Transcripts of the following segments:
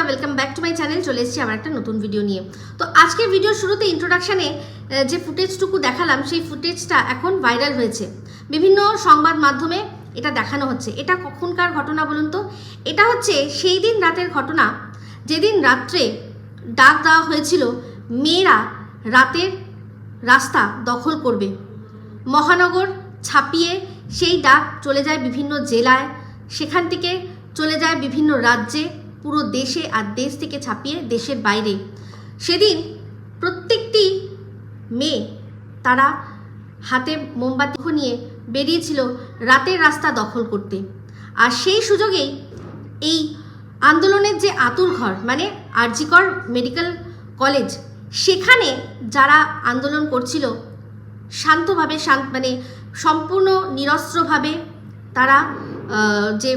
Welcome back to my channel. চলে এসেছি আমার একটা নতুন ভিডিও নিয়ে। তো আজকের ভিডিওর শুরুতে ইন্ট্রোডাকশানে যে ফুটেজটুকু দেখালাম সেই ফুটেজটা এখন ভাইরাল হয়েছে, বিভিন্ন সংবাদ মাধ্যমে এটা দেখানো হচ্ছে। এটা কখনকার ঘটনা বলুন তো? এটা হচ্ছে সেই দিন রাতের ঘটনা যেদিন রাত্রে ডাক দেওয়া হয়েছিল মেয়েরা রাতের রাস্তা দখল করবে। মহানগর ছাপিয়ে সেই ডাক চলে যায় বিভিন্ন জেলায়, সেখান থেকে চলে যায় বিভিন্ন রাজ্যে, পুরো দেশে, আর দেশ থেকে ছাপিয়ে দেশের বাইরে। সেদিন প্রত্যেকটি মেয়ে তারা হাতে মোমবাতি নিয়ে বেরিয়েছিল রাতের রাস্তা দখল করতে। আর সেই সুযোগেই এই আন্দোলনের যে আঁতুড়ঘর মানে আরজিকর মেডিকেল কলেজ, সেখানে যারা আন্দোলন করছিল শান্তভাবে, মানে সম্পূর্ণ নিরস্ত্রভাবে তারা যে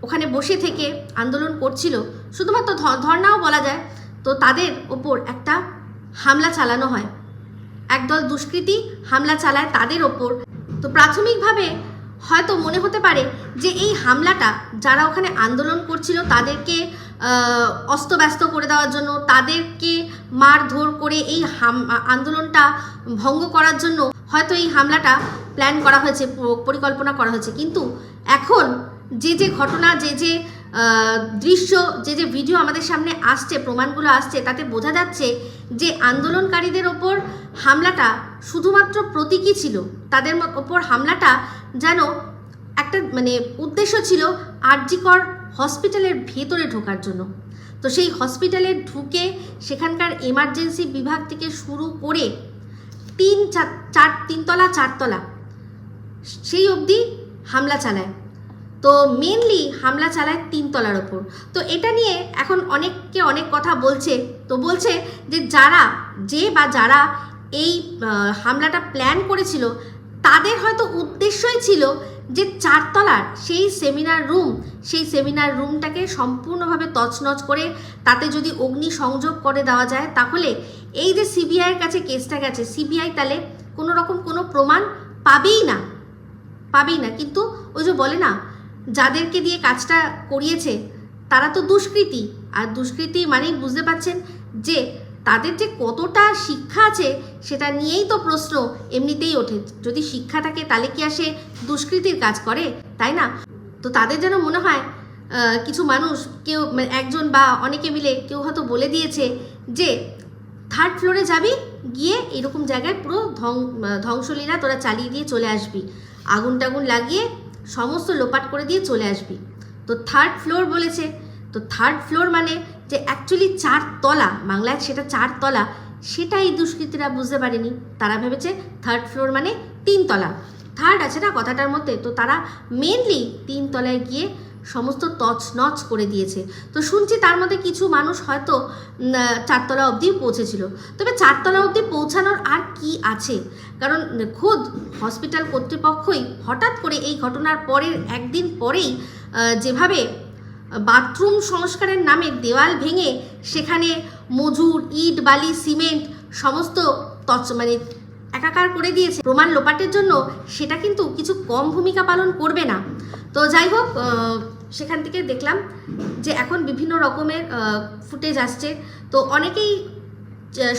ওখানে বসে থেকে আন্দোলন করছিল, শুধুমাত্র ধর্নাও বলা যায়, তো তাদের ওপর একটা হামলা চালানো হয়। একদল দুষ্কৃতী হামলা চালায় তাদের ওপর। তো প্রাথমিকভাবে হয়তো মনে হতে পারে যে এই হামলাটা যারা ওখানে আন্দোলন করছিল তাদেরকে অস্তব্যস্ত করে দেওয়ার জন্য, তাদেরকে মারধর করে এই আন্দোলনটা ভঙ্গ করার জন্য হয়তো এই হামলাটা প্ল্যান করা হয়েছে, পরিকল্পনা করা হয়েছে। কিন্তু এখন যে যে ঘটনা, যে যে দৃশ্য, যে যে ভিডিও আমাদের সামনে আসছে, প্রমাণগুলো আসছে, তাতে বোঝা যাচ্ছে যে আন্দোলনকারীদের ওপর হামলাটা শুধুমাত্র প্রতীকী ছিল। তাদের ওপর হামলাটা যেন একটা মানে উদ্দেশ্য ছিল আরজিকর হসপিটালের ভেতরে ঢোকার জন্য। তো সেই হসপিটালে ঢুকে সেখানকার এমার্জেন্সি বিভাগ থেকে শুরু করে তিনতলা চারতলা সেই অবধি হামলা চালায়। তো মেনলি হামলা চালায় তিনতলার ওপর। তো এটা নিয়ে এখন অনেককে অনেক কথা বলছে। তো বলছে যে যারা এই হামলাটা প্ল্যান করেছিল তাদের হয়তো উদ্দেশ্যই ছিল যে চারতলার সেই সেমিনার রুমটাকে সম্পূর্ণভাবে তছনছ করে তাতে যদি অগ্নিসংযোগ করে দেওয়া যায়, তাহলে এই যে সিবিআইয়ের কাছে কেসটা গেছে, সিবিআই তাহলে কোনো রকম কোনো প্রমাণ পাবেই না। কিন্তু ওই যে বলে না, যাদেরকে দিয়ে কাজটা করিয়েছে তারা তো দুষ্কৃতী, আর দুষ্কৃতী মানেই বুঝতে পারছেন যে তাদের যে কতটা শিক্ষা আছে সেটা নিয়েই তো প্রশ্ন এমনিতেই ওঠে। যদি শিক্ষা থাকে তাহলে কি আসে দুষ্কৃতির কাজ করে, তাই না? তো তাদের যেন মনে হয় কিছু মানুষ, কেউ একজন বা অনেকে মিলে কেউ হয়তো বলে দিয়েছে যে 3rd ফ্লোরে যাবি, গিয়ে এরকম জায়গায় পুরো ধ্বংসলীলা তোরা চালিয়ে দিয়ে চলে আসবি, আগুন টাগুন লাগিয়ে সমস্ত লোপাট করে দিয়ে চলে আসবি। তো 3rd ফ্লোর বলেছে। তো 3rd ফ্লোর মানে যে অ্যাকচুয়ালি 4 তলা, বাংলায় সেটা 4 তলা, সেটা এই দুষ্কৃতীরা বুঝতে পারেনি। তারা ভেবেছে 3rd ফ্লোর মানে 3 তলা, 3rd আছে না কথাটার মধ্যে। তো তারা মেনলি 3 তলায় গিয়ে সমস্ত তছনছ করে দিয়েছে। তো শুনছি তার মধ্যে কিছু মানুষ হয়তো 4 তলা অবধি পৌঁছেছিল। তবে 4 তলা অবধি পৌঁছানোর আর কি আছে, কারণ খোদ হসপিটাল কর্তৃপক্ষই হঠাৎ করে এই ঘটনার পরের একদিন পরেই যেভাবে বাথরুম সংস্কারের নামে দেওয়াল ভেঙে সেখানে মজুর, ইট, বালি, সিমেন্ট সমস্ত মানে একাকার করে দিয়েছে প্রমাণ লোপাটের জন্য, সেটা কিন্তু কিছু কম ভূমিকা পালন করবে না। তো যাই হোক, সেখান থেকে দেখলাম যে এখন বিভিন্ন রকমের ফুটেজ আসছে। তো অনেকেই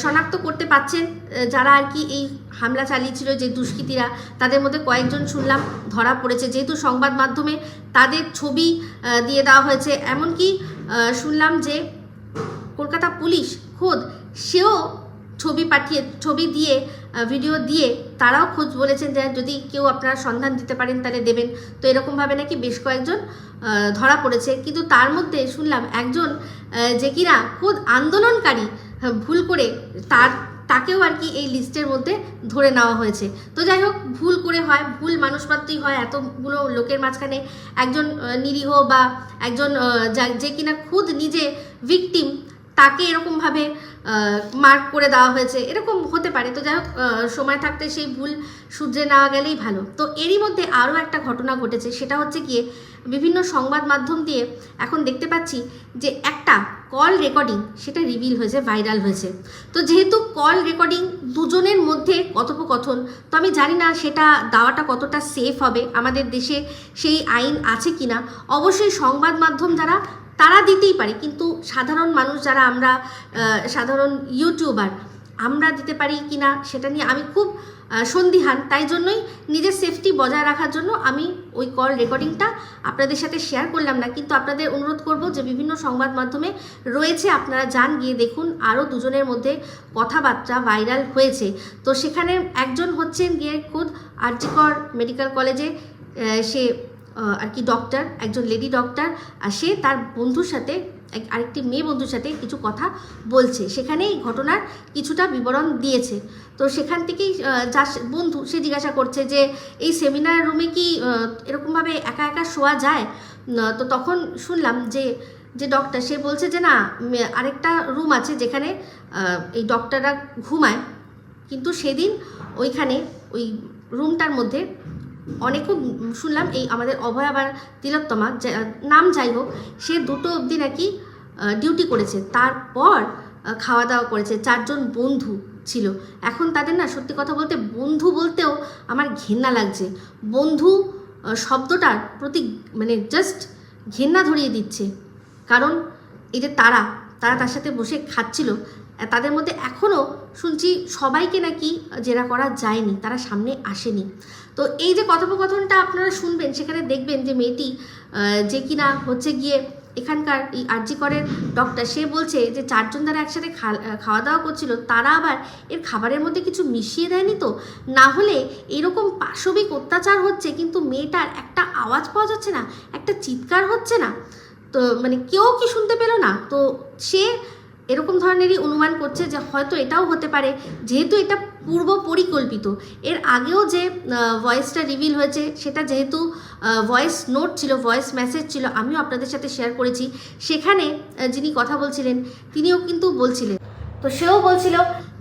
শনাক্ত করতে পারছেন যারা আর কি এই হামলা চালিয়েছিল, যে দুষ্কৃতীরা, তাদের মধ্যে কয়েকজন শুনলাম ধরা পড়েছে, যেহেতু সংবাদ মাধ্যমে তাদের ছবি দিয়ে দেওয়া হয়েছে। এমনকি শুনলাম যে কলকাতা পুলিশ খোদ সেও ছবি দিয়ে ভিডিও দিয়ে তারাও খোঁজ বলেছেন যে যদি কেউ আপনারা সন্ধান দিতে পারেন তাহলে দেবেন। তো এরকমভাবে নাকি বেশ কয়েকজন ধরা পড়েছে। কিন্তু তার মধ্যে শুনলাম একজন যে কিনা খোদ আন্দোলনকারী, ভুল করে তাকেও আর কি এই লিস্টের মধ্যে ধরে নেওয়া হয়েছে। তো যাই হোক, ভুল করে হয়, ভুল মানুষ মাত্রই হয়। এতগুলো লোকের মাঝখানে একজন নিরীহ বা একজন যে কিনা খুদ নিজে ভিকটিম, তাকে এরকমভাবে মার্ক করে দেওয়া হয়েছে, এরকম হতে পারে। তো যাই হোক, সময় থাকতে সেই ভুল শুধরে নেওয়া গেলেই ভালো। তো এরই মধ্যে আরও একটা ঘটনা ঘটেছে, সেটা হচ্ছে গিয়ে বিভিন্ন সংবাদ মাধ্যম দিয়ে এখন দেখতে পাচ্ছি যে একটা কল রেকর্ডিং সেটা রিভিল হয়েছে, ভাইরাল হয়েছে। তো যেহেতু কল রেকর্ডিং দুজনের মধ্যে কথোপকথন, তো আমি জানি না সেটা দেওয়াটা কতটা সেফ হবে, আমাদের দেশে সেই আইন আছে কিনা। অবশ্যই সংবাদ মাধ্যম যারা তারা দিতেই পারে, কিন্তু সাধারণ মানুষ যারা আমরা সাধারণ ইউটিউবার, আমরা দিতে পারি কি না সেটা নিয়ে আমি খুব সন্দিহান। তাই জন্যই নিজের সেফটি বজায় রাখার জন্য আমি ওই কল রেকর্ডিংটা আপনাদের সাথে শেয়ার করলাম না। কিন্তু আপনাদের অনুরোধ করব যে বিভিন্ন সংবাদ মাধ্যমে রয়েছে, আপনারা যান, গিয়ে দেখুন। আরও দুজনের মধ্যে কথাবার্তা ভাইরাল হয়েছে। তো সেখানে একজন হচ্ছেন গিয়ে খোদ আর.জি. কর মেডিকেল কলেজে সে আর কি ডক্টর, একজন লেডি ডক্টর, আর সে তার বন্ধুর সাথে আরেকটি মেয়ে বন্ধুর সাথে কিছু কথা বলছে। সেখানে এই ঘটনার কিছুটা বিবরণ দিয়েছে। তো সেখান থেকেই যার বন্ধু সে জিজ্ঞাসা করছে যে এই সেমিনার রুমে কি এরকমভাবে একা একা শোয়া যায়? তো তখন শুনলাম যে ডক্টর সে বলছে যে না, আরেকটা রুম আছে যেখানে এই ডক্টররা ঘুমায়। কিন্তু সেদিন ওইখানে ওই রুমটার মধ্যে অনেকও শুনলাম এই আমাদের অভয় আবার তিলোত্তমা নাম যাই হোক, সে 2টো অবধি নাকি ডিউটি করেছে, তারপর খাওয়া দাওয়া করেছে। 4 জন বন্ধু ছিল। এখন তাদের না সত্যি কথা বলতে বন্ধু বলতেও আমার ঘেন্না লাগছে। বন্ধু শব্দটার প্রতি মানে জাস্ট ঘেন্না ধরিয়ে দিচ্ছে। কারণ এই যে তারা তার সাথে বসে খাচ্ছিল, তাদের মধ্যে এখনও শুনছি সবাইকে নাকি জেরা করা যায়নি, তারা সামনে আসেনি। তো এই যে কথোপকথনটা আপনারা শুনবেন, সেখানে দেখবেন যে মেয়েটি যে কিনা হচ্ছে গিয়ে এখানকার এই আর.জি. করের ডক্টর, সে বলছে যে 4 জন যারা একসাথে খাওয়া দাওয়া করছিল তারা আবার এর খাবারের মধ্যে কিছু মিশিয়ে দেয়নি, তো না হলে এরকম পাশবিক অত্যাচার হচ্ছে কিন্তু মেয়েটার একটা আওয়াজ পাওয়া যাচ্ছে না, একটা চিৎকার হচ্ছে না। তো মানে কেউ কি শুনতে পেল না? তো সে এরকম ধরনেরই অনুমান করছে যে হয়তো এটাও হতে পারে, যেহেতু এটা পূর্ব পরিকল্পিত। এর আগেও যে ভয়েসটা রিভিল হয়েছে সেটা যেহেতু ভয়েস নোট ছিল, ভয়েস মেসেজ ছিল, আমিও আপনাদের সাথে শেয়ার করেছি। সেখানে যিনি কথা বলছিলেন তিনিও কিন্তু বলছিলেন, তো সেও বলছিল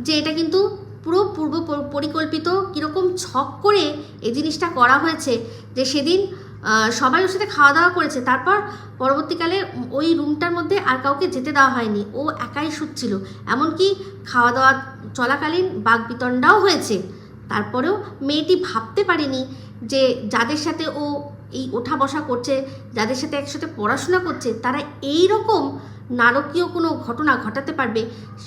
যে এটা কিন্তু পুরো পূর্ব পরিকল্পিত, কীরকম ছক করে এই জিনিসটা করা হয়েছে। যে সেদিন সবাই ওর সাথে খাওয়া দাওয়া করেছে, তারপর পরবর্তীকালে ওই রুমটার মধ্যে আর কাউকে যেতে দেওয়া হয়নি, ও একাই শুচ্ছিল। এমনকি খাওয়া দাওয়া চলাকালীন বাকবিতণ্ডাও হয়েছে। তারপরেও মেয়েটি ভাবতে পারেনি যে যাদের সাথে ও এই ওঠা বসা করছে, যাদের সাথে একসাথে পড়াশোনা করছে, তারা এই রকম নারকীয় কোনো ঘটনা ঘটাতে পারবে,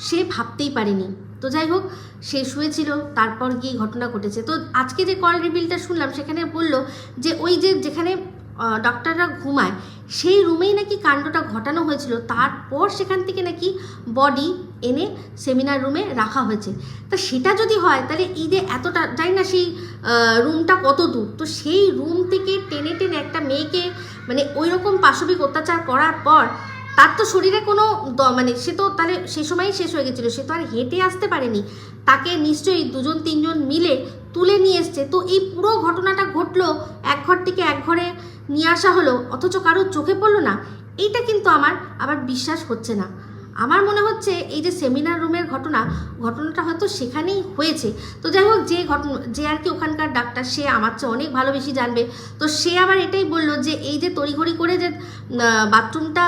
সে ভাবতেই পারেনি। তো যাই হোক, সে শুয়েছিল, তারপর গিয়ে ঘটনা ঘটেছে। তো আজকে যে কল রিভিলটা শুনলাম সেখানে বলল যে ওই যে যেখানে ডক্টররা ঘুমায় সেই রুমেই নাকি কাণ্ডটা ঘটানো হয়েছিল। তারপর সেখান থেকে নাকি বডি এনে সেমিনার রুমে রাখা হয়েছে। তা সেটা যদি হয় তাহলে এই যে এতটা জানি না সেই রুমটা কত দূর, তো সেই রুম থেকে টেনে টেনে একটা মেয়েকে মানে ওই রকম পাশবিক অত্যাচার করার পর তার তো শরীরে কোনো মানে সে তো তাহলে সে সময়ই শেষ হয়ে গেছিলো, সে তো আর হেঁটে আসতে পারেনি, তাকে নিশ্চয়ই 2-3 জন মিলে তুলে নিয়ে এসছে। তো এই পুরো ঘটনাটা ঘটলো, এক ঘর থেকে এক ঘরে নিয়ে আসা হলো, অথচ কারোর চোখে পড়লো না। এইটা কিন্তু আমার আবার বিশ্বাস হচ্ছে না। আমার মনে হচ্ছে এই যে সেমিনার রুমের ঘটনাটা হয়তো সেখানেই হয়েছে। তো যাই হোক, যে আর কি ওখানকার ডাক্তার, সে আমার চেয়ে অনেক ভালো বেশি জানবে। তো সে আবার এটাই বললো যে এই যে তড়িঘড়ি করে যে বাথরুমটা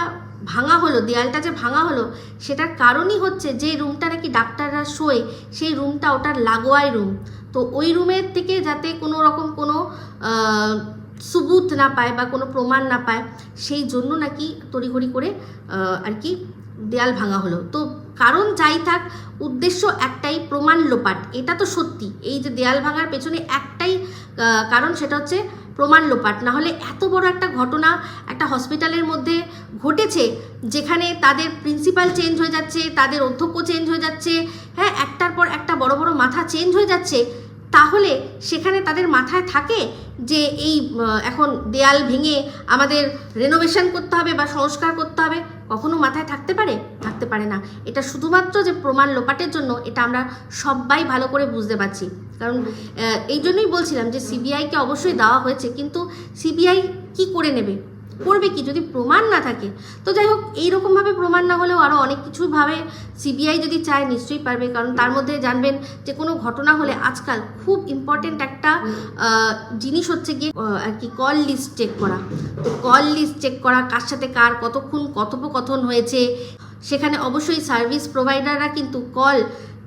ভাঙা হলো, দেয়ালটা যে ভাঙা হলো, সেটার কারণই হচ্ছে যে রুমটা নাকি ডাক্তাররা শোয়, সেই রুমটা ওটার লাগোয়াই রুম। তো ওই রুমের থেকে যাতে কোনো রকম কোনো সুবুত না পায় বা কোনো প্রমাণ না পায়, সেই জন্য নাকি তড়িঘড়ি করে আর কি দেয়াল ভাঙা হলো। তো কারণ যাই থাক, উদ্দেশ্য একটাই, প্রমাণ লোপাট। এটা তো সত্যি, এই যে দেয়াল ভাঙার পেছনে একটাই কারণ, সেটা হচ্ছে প্রমাণ লোপাট। না হলে এত বড় একটা ঘটনা একটা হসপিটালের মধ্যে ঘটেছে, যেখানে তাদের প্রিন্সিপাল চেঞ্জ হয়ে যাচ্ছে, তাদের অধ্যক্ষ চেঞ্জ হয়ে যাচ্ছে, হ্যাঁ, একটার পর একটা বড় বড় মাথা চেঞ্জ হয়ে যাচ্ছে, তাহলে সেখানে তাদের মাথায় থাকে যে এই এখন দেয়াল ভেঙে আমাদের রেনোভেশন করতে হবে বা সংস্কার করতে হবে? কখনো মাথায় থাকতে পারে না। এটা শুধুমাত্র যে প্রমাণ লোপাটের জন্য, এটা আমরা সবাই ভালো করে বুঝতে পারছি। কারণ এই জন্যই বলছিলাম যে সিবিআইকে অবশ্যই দেওয়া হয়েছে, কিন্তু সিবিআই কি করে নেবে, করবে কি যদি প্রমাণ না থাকে? তো যাই হোক, এইরকমভাবে প্রমাণ না হলেও আরও অনেক কিছুভাবে সিবিআই যদি চায় নিশ্চয়ই পারবে। কারণ তার মধ্যে জানবেন যে কোনো ঘটনা হলে আজকাল খুব ইম্পর্টেন্ট একটা জিনিস হচ্ছে গিয়ে আর কি কল লিস্ট চেক করা। তো কল লিস্ট চেক করা, কার সাথে কার কতক্ষণ কথোপকথন হয়েছে, সেখানে অবশ্যই সার্ভিস প্রোভাইডাররা কিন্তু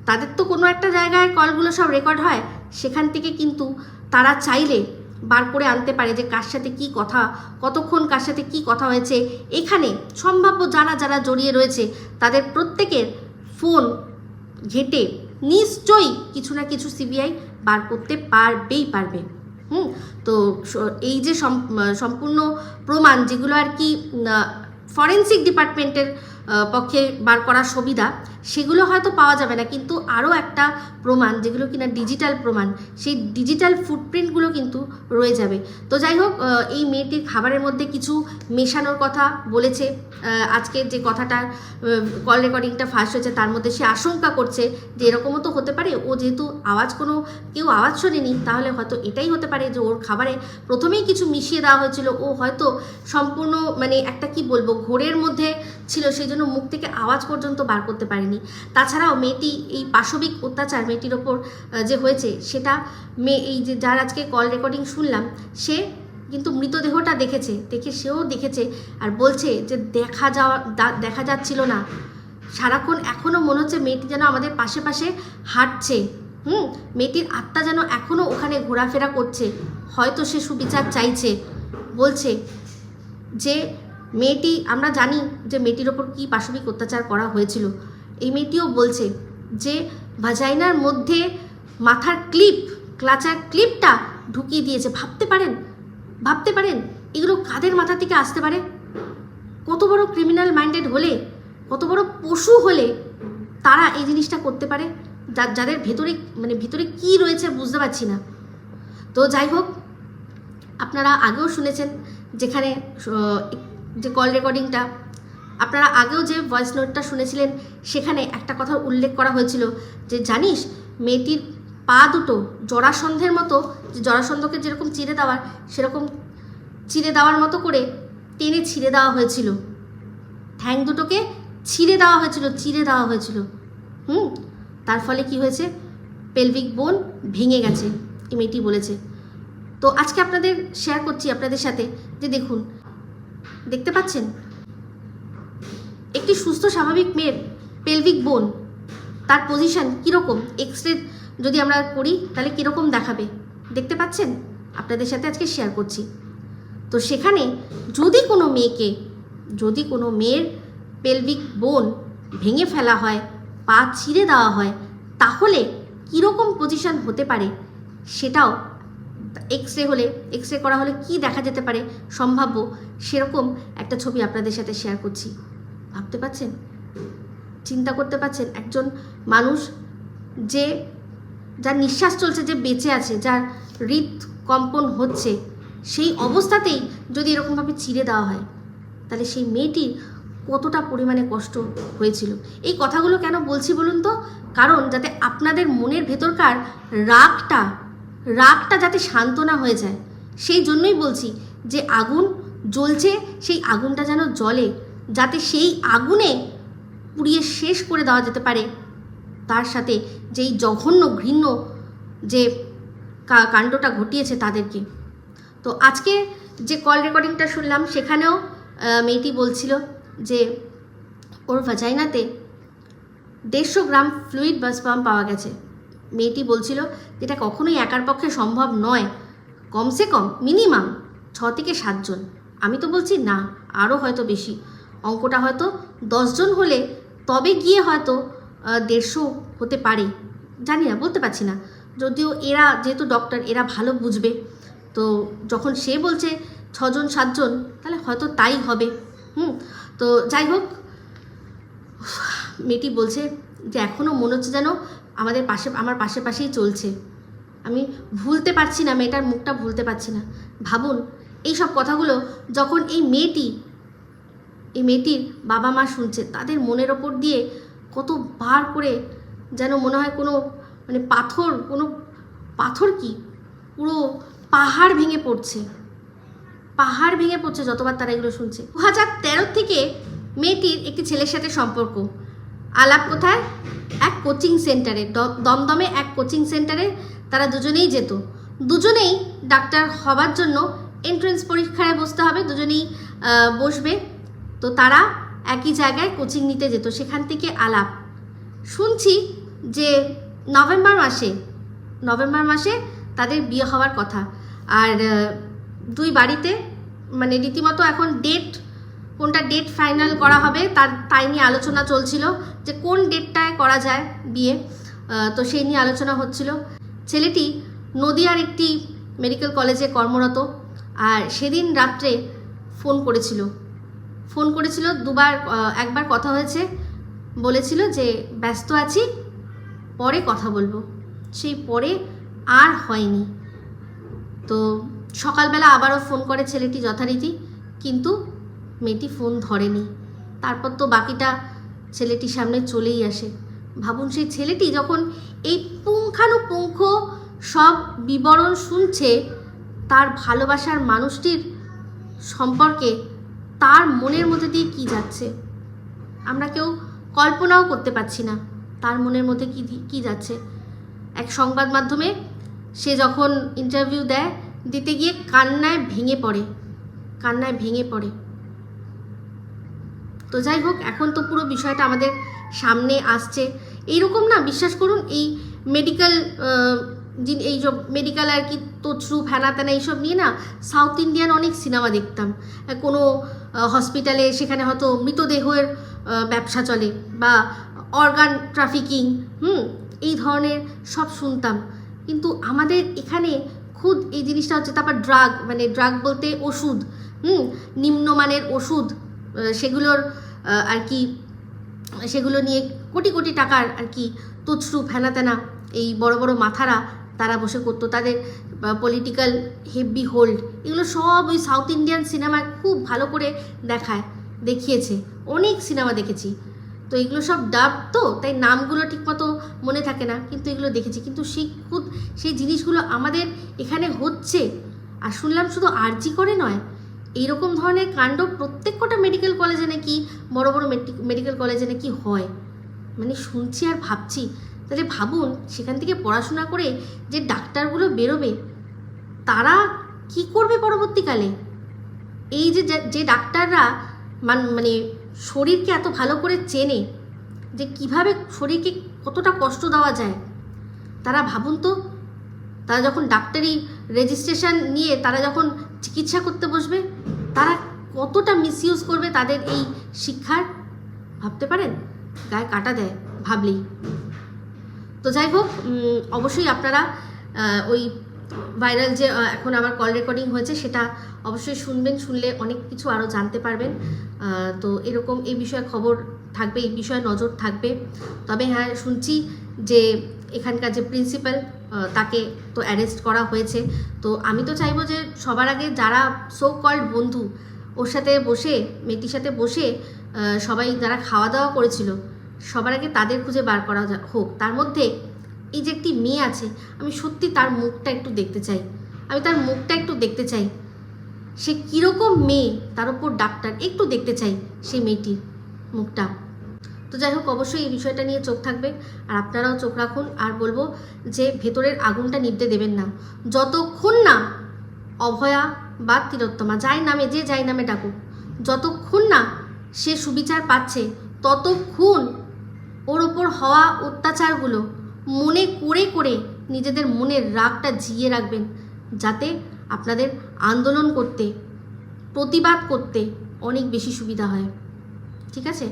তাদের তো কোনো একটা জায়গায় কলগুলো সব রেকর্ড হয়, সেখান থেকে কিন্তু তারা চাইলে বার করে আনতে পারে যে কার সাথে কী কথা, কতক্ষণ কার সাথে কী কথা হয়েছে। এখানে সম্ভাব্য যারা যারা জড়িয়ে রয়েছে তাদের প্রত্যেকের ফোন ঘেঁটে নিশ্চয়ই কিছু না কিছু সিবিআই বার করতে পারবে। তো এই যে সম্পূর্ণ প্রমাণ যেগুলো আর কি ফরেন্সিক ডিপার্টমেন্টের পক্ষে বার করার সুবিধা, সেগুলো হয়তো পাওয়া যাবে না, কিন্তু আরও একটা প্রমাণ যেগুলো কিনা ডিজিটাল প্রমাণ, সেই ডিজিটাল ফুটপ্রিন্টগুলো কিন্তু রয়ে যাবে। তো যাই হোক, এই মেয়েটির খাবারের মধ্যে কিছু মেশানোর কথা বলেছে। আজকের যে কথাটার কল রেকর্ডিংটা ফাঁস হয়েছে তার মধ্যে সে আশঙ্কা করছে যে এরকমও তো হতে পারে, ও যেহেতু কেউ আওয়াজ শোনেনি, তাহলে হয়তো এটাই হতে পারে যে ওর খাবারে প্রথমেই কিছু মিশিয়ে দেওয়া হয়েছিল। ও হয়তো সম্পূর্ণ মানে একটা কি বলবো ঘোরের মধ্যে ছিল, সেই জন্য মুখ থেকে আওয়াজ পর্যন্ত বার করতে পারেনি। তাছাড়াও মেয়েটি এই পাশবিক অত্যাচার মেয়েটির ওপর যে হয়েছে সেটা এই যে যার আজকে কল রেকর্ডিং শুনলাম, সে কিন্তু মৃতদেহটা দেখে সেও দেখেছে আর বলছে যে দেখা যাচ্ছিল না সারাক্ষণ, এখনও মনে হচ্ছে মেয়েটি যেন আমাদের পাশে পাশে হাঁটছে। মেয়েটির আত্মা যেন এখনও ওখানে ঘোরাফেরা করছে, হয়তো সে সুবিচার চাইছে। বলছে যে মেয়েটি, আমরা জানি যে মেয়েটির ওপর কী পাশবিক অত্যাচার করা হয়েছিল। এই মেয়েটিও বলছে যে ভাজাইনার মধ্যে মাথার ক্লাচার ক্লিপটা ঢুকিয়ে দিয়েছে। ভাবতে পারেন এগুলো কাদের মাথা থেকে আসতে পারে? কত বড় ক্রিমিনাল মাইন্ডেড হলে, কত বড় পশু হলে তারা এই জিনিসটা করতে পারে, যাদের ভিতরে কি রয়েছে বুঝতে পারছি না। তো যাই হোক, আপনারা আগেও শুনেছেন যেখানে যে কল রেকর্ডিংটা, আপনারা আগেও যে ভয়েস নোটটা শুনেছিলেন সেখানে একটা কথা উল্লেখ করা হয়েছিল যে জানিস মেয়েটির পা দুটো জরাসন্ধের মতো, যে জরাসন্ধকে যেরকম চিরে দেওয়ার সেরকম চিরে দেওয়ার মতো করে টেনে ছিঁড়ে দেওয়া হয়েছিল, ঠ্যাং দুটোকে চিরে দেওয়া হয়েছিল। তার ফলে কি হয়েছে, পেলভিক বোন ভেঙে গেছে, এই মেয়েটি বলেছে। তো আজকে আপনাদের শেয়ার করছি আপনাদের সাথে যে দেখুন, দেখতে পাচ্ছেন একটি সুস্থ স্বাভাবিক মেয়ের পেলভিক বোন, তার পজিশন কীরকম, এক্সরে যদি আমরা করি তাহলে কীরকম দেখাবে, দেখতে পাচ্ছেন? আপনাদের সাথে আজকে শেয়ার করছি। তো সেখানে যদি কোনো মেয়ের পেলভিক বোন ভেঙে ফেলা হয়, পা ছিঁড়ে দেওয়া হয়, তাহলে কীরকম পজিশন হতে পারে সেটাও এক্সরে করা হলে কি দেখা যেতে পারে সম্ভাব্য, সেরকম একটা ছবি আপনাদের সাথে শেয়ার করছি। ভাবতে পাচ্ছেন, চিন্তা করতে পাচ্ছেন, একজন মানুষ যার নিঃশ্বাস চলছে, যে বেঁচে আছে, যার হৃদকম্পন হচ্ছে, সেই অবস্থাতেই যদি এরকমভাবে চিরে দেওয়া হয় তাহলে সেই মেয়েটির কতটা পরিমাণে কষ্ট হয়েছিল। এই কথাগুলো কেন বলছি বলুন তো? কারণ যাতে আপনাদের মনের ভেতরকার রাগটা যাতে শান্ত না হয়ে যায়, সেই জন্যই বলছি যে আগুন জ্বলছে, সেই আগুনটা যেন জ্বলে, যাতে সেই আগুনে পুড়িয়ে শেষ করে দেওয়া যেতে পারে তার সাথে যেই জঘন্য ঘৃণ্য যে কাণ্ডটা ঘটিয়েছে তাদেরকে। তো আজকে যে কল রেকর্ডিংটা শুনলাম সেখানেও মেয়েটি বলছিল যে ওর ভাজাইনাতে 150 গ্রাম ফ্লুইড বা স্পার্ম পাওয়া গেছে। মেয়েটি বলছিল যেটা কখনোই একার পক্ষে সম্ভব নয়, কমসে কম মিনিমাম 6 থেকে 7 জন। আমি তো বলছি না, আরও হয়তো বেশি, অঙ্কটা হয়তো 10 জন হলে তবে গিয়ে হয়তো 150 হতে পারে, জানি না, বলতে পারছি না। যদিও এরা যেহেতু ডক্টর, এরা ভালো বুঝবে। তো যখন সে বলছে 6 জন 7 জন, তাহলে হয়তো তাই হবে। তো যাই হোক, মেয়েটি বলছে যে এখনও মনে হচ্ছে যেন আমার পাশেই চলছে। আমি ভুলতে পারছি না, মেয়েটার মুখটা ভুলতে পারছি না। ভাবুন এই সব কথাগুলো যখন এই মেয়েটির বাবা মা শুনছে, তাদের মনের ওপর দিয়ে কতবার করে যেন মনে হয় কোনো পাথর কি পুরো পাহাড় ভেঙে পড়ছে যতবার তারা এগুলো শুনছে। 2013 থেকে মেয়েটির একটি ছেলের সাথে সম্পর্ক, আলাপ কোথায়? এক কোচিং সেন্টারে, দমদমে এক কোচিং সেন্টারে তারা দুজনেই যেত। দুজনেই ডাক্তার হবার জন্য এন্ট্রেন্স পরীক্ষায় বসতে হবে, দুজনেই বসবে। তো তারা একই জায়গায় কোচিং নিতে যেত, সেখান থেকে আলাপ। শুনছি যে নভেম্বর মাসে তাদের বিয়ে হওয়ার কথা। আর দুই বাড়িতে মানে রীতিমতো এখন কোনটা ডেট ফাইনাল করা হবে তাই নিয়ে আলোচনা চলছিল, যে কোন ডেটটায় করা যায় বিয়ে। তো সেই নিয়ে আলোচনা হচ্ছিল। ছেলেটি নদিয়ার একটি মেডিকেল কলেজে কর্মরত, আর সেদিন রাত্রে ফোন করেছিল একবার কথা হয়েছে, বলেছিল যে ব্যস্ত আছি, পরে কথা বলবো। সেই পরে আর হয়নি। তো সকালবেলা আবারও ফোন করে ছেলেটি যথারীতি, কিন্তু মেয়েটি ফোন ধরেনি। তারপর তো বাকিটা ছেলেটির সামনে চলেই আসে। ভাবুন, সেই ছেলেটি যখন এই পুঙ্খানুপুঙ্খ সব বিবরণ শুনছে তার ভালোবাসার মানুষটির সম্পর্কে, তার মনের মধ্যে দিয়ে কি যাচ্ছে আমরা কেউ কল্পনাও করতে পারছি না। তার মনের মধ্যে কি যাচ্ছে। এক সংবাদ মাধ্যমে সে যখন ইন্টারভিউ দিতে গিয়ে কান্নায় ভেঙে পড়ে। তো যাই হোক, এখন তো পুরো বিষয়টা আমাদের সামনে আসছে। এইরকম না, বিশ্বাস করুন, এই মেডিকেল আর কি তছরূপ হ্যানা ত্যানা এইসব নিয়ে না সাউথ ইন্ডিয়ান অনেক সিনেমা দেখতাম। কোনো হসপিটালে সেখানে হয়তো মৃতদেহের ব্যবসা চলে বা অর্গান ট্রাফিকিং, এই ধরনের সব শুনতাম। কিন্তু আমাদের এখানে খুদ এই জিনিসটা হচ্ছে। তারপর ড্রাগ বলতে ওষুধ, নিম্নমানের ওষুধ, সেগুলোর আর কি সেগুলো নিয়ে কোটি কোটি টাকার আর কি তছরূপ হ্যানা ত্যানা এই বড় বড় মাথারা তারা বসে করতো, তাদের পলিটিক্যাল হেভি হোল্ড, এগুলো সব ওই সাউথ ইন্ডিয়ান সিনেমায় খুব ভালো করে দেখিয়েছে। অনেক সিনেমা দেখেছি। তো এগুলো সব ডাব, তো তাই নামগুলো ঠিকমতো মনে থাকে না, কিন্তু এগুলো দেখেছি। কিন্তু সেই জিনিসগুলো আমাদের এখানে হচ্ছে। আর শুনলাম শুধু আরজি করে নয়, এইরকম ধরনের কাণ্ড প্রত্যেক কটা মেডিকেল কলেজে নাকি, বড় বড় মেডিকেল কলেজে নাকি হয়। মানে শুনছি আর ভাবছি, তাহলে ভাবুন সেখান থেকে পড়াশোনা করে যে ডাক্তারগুলো বেরোবে তারা কি করবে পরবর্তীকালে। এই যে ডাক্তাররা মানে শরীরকে এত ভালো করে চেনে, যে কিভাবে শরীরকে কতটা কষ্ট দেওয়া যায়, তারা ভাবুন তো, তারা যখন ডাক্তারি রেজিস্ট্রেশন নিয়ে তারা যখন চিকিৎসা করতে বসবে, তারা কতটা মিসইউজ করবে তাদের এই শিক্ষার, ভাবতে পারেন? গায়ে কাটা দেয় ভাবলেই। তো যাই হোক, অবশ্যই আপনারা ওই ভাইরাল যে এখন আমার কল রেকর্ডিং হয়েছে সেটা অবশ্যই শুনবেন। শুনলে অনেক কিছু আরও জানতে পারবেন। তো এরকম এই বিষয়ে খবর থাকবে, এই বিষয়ে নজর থাকবে। তবে হ্যাঁ, শুনছি যে এখানকার যে প্রিন্সিপাল তাকে তো অ্যারেস্ট করা হয়েছে। তো আমি তো চাইবো যে সবার আগে যারা সো কল্ড বন্ধু, মেয়েটির সাথে বসে সবাই যারা খাওয়া দাওয়া করেছিল, সবার আগে তাদের খুঁজে বার করা হোক। তার মধ্যে এই যে একটি মেয়ে আছে, আমি সত্যি তার মুখটা একটু দেখতে চাই। সে কীরকম মেয়ে, তার উপর ডাক্তার, একটু দেখতে চাই সেই মেয়েটির মুখটা। তো যাই হোক, অবশ্যই এই বিষয়টা নিয়ে চোখ থাকবে, আর আপনারাও চোখ রাখুন। আর বলবো যে ভেতরের আগুনটা নিভতে দেবেন না। যতক্ষণ না অভয়া বা তিলোত্তমা যাই নামে ডাকুক, যতক্ষণ না সে সুবিচার পাচ্ছে, ততক্ষণ ওর ওপর হওয়া অত্যাচারগুলো মনে করে নিজেদের মনের রাগটা জিয়ে রাখবেন, যাতে আপনাদের আন্দোলন করতে, প্রতিবাদ করতে অনেক বেশি সুবিধা হয়। ঠিক আছে?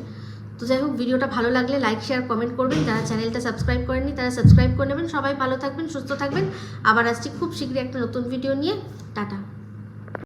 তো যাই হোক, ভিডিওটা ভালো লাগলে লাইক, শেয়ার, কমেন্ট করবেন। যারা চ্যানেলটা সাবস্ক্রাইব করেননি তারা সাবস্ক্রাইব করে নেবেন। সবাই ভালো থাকবেন, সুস্থ থাকবেন। আবার আসছি খুব শীঘ্রই একটা নতুন ভিডিও নিয়ে। টাটা।